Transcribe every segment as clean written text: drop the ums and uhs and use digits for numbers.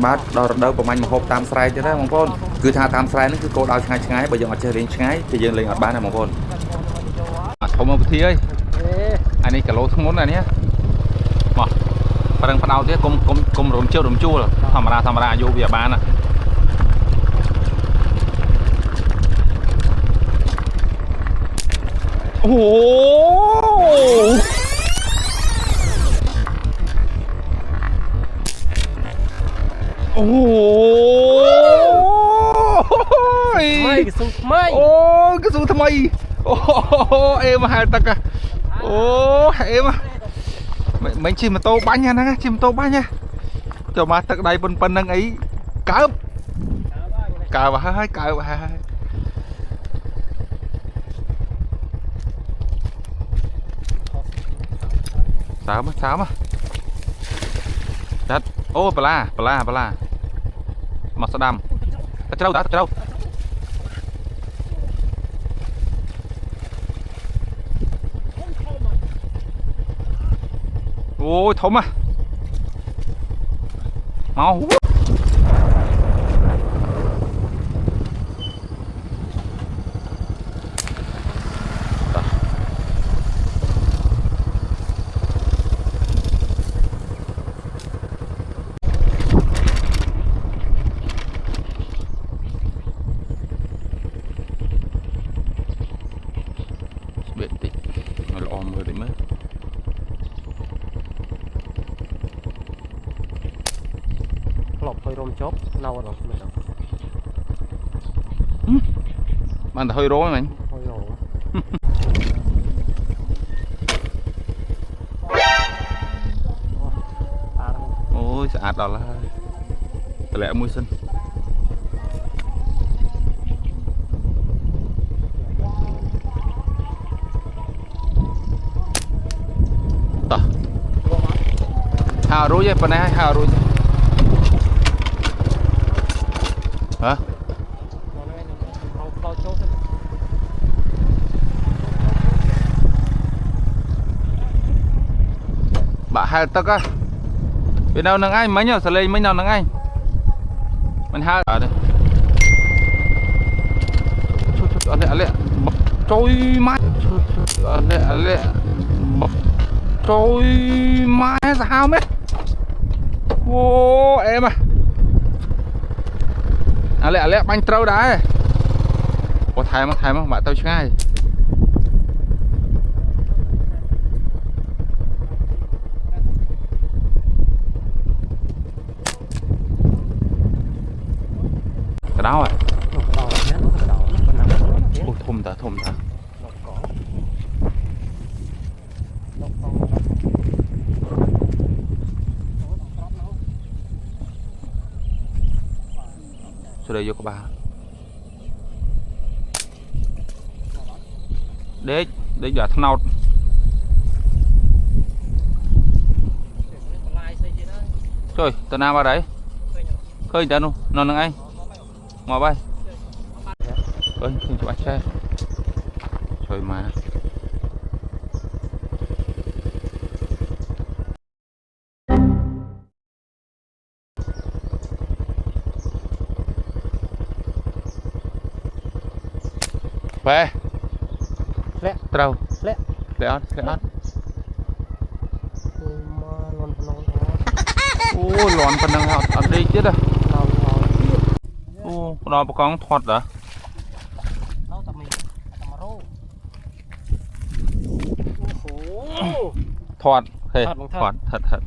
បាទដល់រដូវប្រមាញ់មហូបតាមស្រែទៀតណាបងប្អូនគឺថាតាមស្រែហ្នឹងគឺគោលដៅឆ្ងាយឆ្ងាយបើយើងអត់ចេះលេងឆ្ងាយគឺយើងលេងអត់បានណាបងប្អូនធំមកវិធីអើយអានេះគីឡូធ្ងន់អានេះមកប្រឹងផ្ដោតទៀតគុំរំជើរំជួលធម្មតាយកវាបានណាអូ អូយកស៊ូថ្មីអូកស៊ូថ្មីអូអេមកហែលទឹកអូអេមកមិនជិះម៉ូតូបាញ់ហ្នឹងជិះម៉ូតូបាញ់ចូលមកទឹកដៃប៉ុណ្្នឹងអីកើបហើយកើបហើយសើមចាត់អូបលាមកស្ដាំទៅត្រូវអូយធំមកបានទៅ100រមិញអូយស្អាតដល់ហើយតម្លាក់មួយសិនតោះហើយរួចឯប៉ុណ្ណេះហើយរួចហ៎បាក់ហែលទឹកáវានៅនឹងឯងមិញសលេងមិញនៅនឹងឯងមិនហើអត់ទេអត់ជួយម៉ាច់អត់ជួយម៉ែសាហាវមែនអូអេមអាលេបាញ់ត្រូវដែរអូថែមបាក់ទៅឆ្ងាយកដោអូធំតាស្រីយកក្បាលដេកយកថ្នោតជួយទៅណាមកđấyឃើញតើនោះនៅនឹងឯងមកបាយឃើញច្បាស់ឆែជួយមកបែធ្លាក់ត្រូវធ្លាក់អត់អូលន់ប៉ុណ្ណឹងអត់ដេកទៀតហ៎អូដល់ប្រកងធាត់ហ៎ធាត់ហេធាត់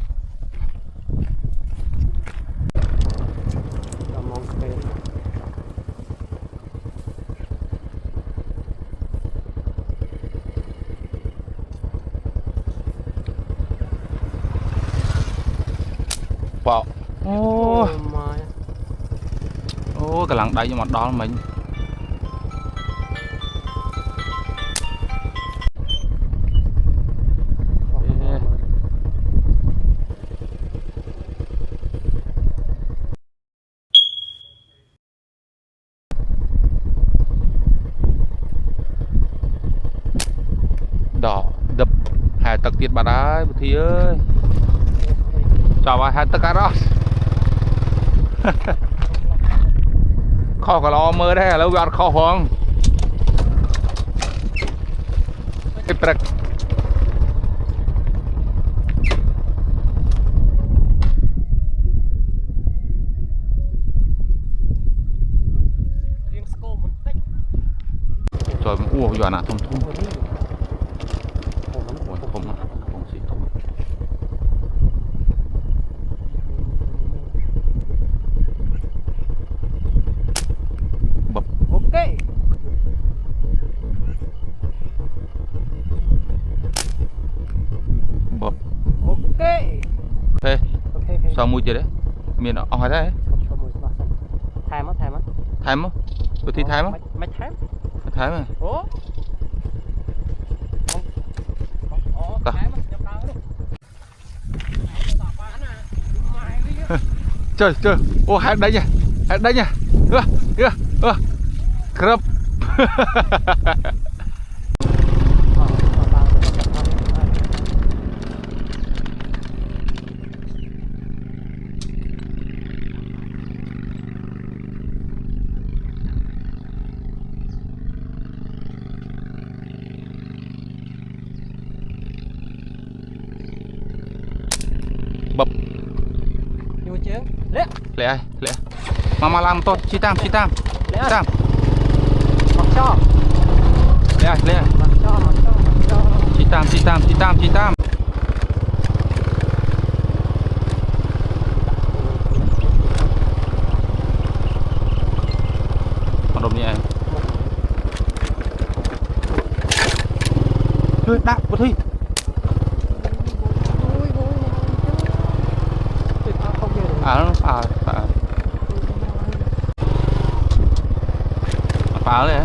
wowអូកម្លាំងដៃខ្ញុំអត់ដល់មិញដល់ដឹបហែទឹកទៀតបាត់ហើយពុធីអើយ Chào bà hai tất cả đó ข้อก็รอมือได้แล้วยอดข้อห้องไอ้ปรักจอยมันอ้วกอยู่นะทุ่มทุ่มผมสีทุ่มบบโอเคบบโอเคเฮ้ยsao mùi chưa đấy miền ở ngoài đây thèm á thèm không tôi thi thèm không mấy thèm thèm à chơi chơi ô hạt đây nha crab bập vô chứ lẹ mama làm tốt chi tam mặc cho lẹ mặc cho chi tam còn đồng nhẹ đạp vào thi phá đấy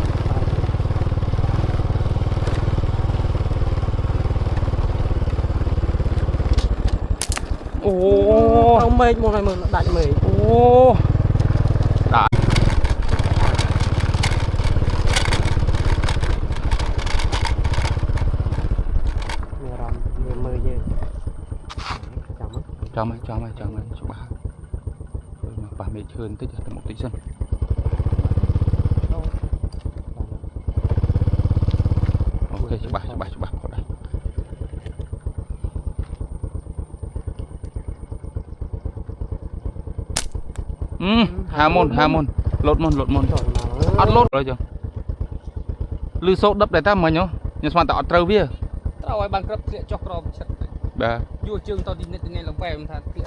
ô ông mệt một ngày mừng đại mệt ô đại cho mày cho bà mà bà mệt hơn tới giờ một tí sân ok cho bà vào đây hà môn lột môn ăn lột rồi chưa lư sốt đập để ta mà nhá nhưng mà tạo trâu vía tao ai bằng cấp sẽ cho crom chặt bà vô trường tao đi từ ngày là về mình thà tía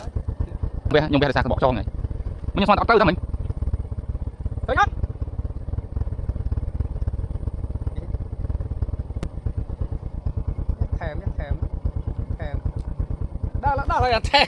về nhưng về là sao bỏ cho này nhưng mà tạo trâu ra mình thấy hết thèm đó là thèm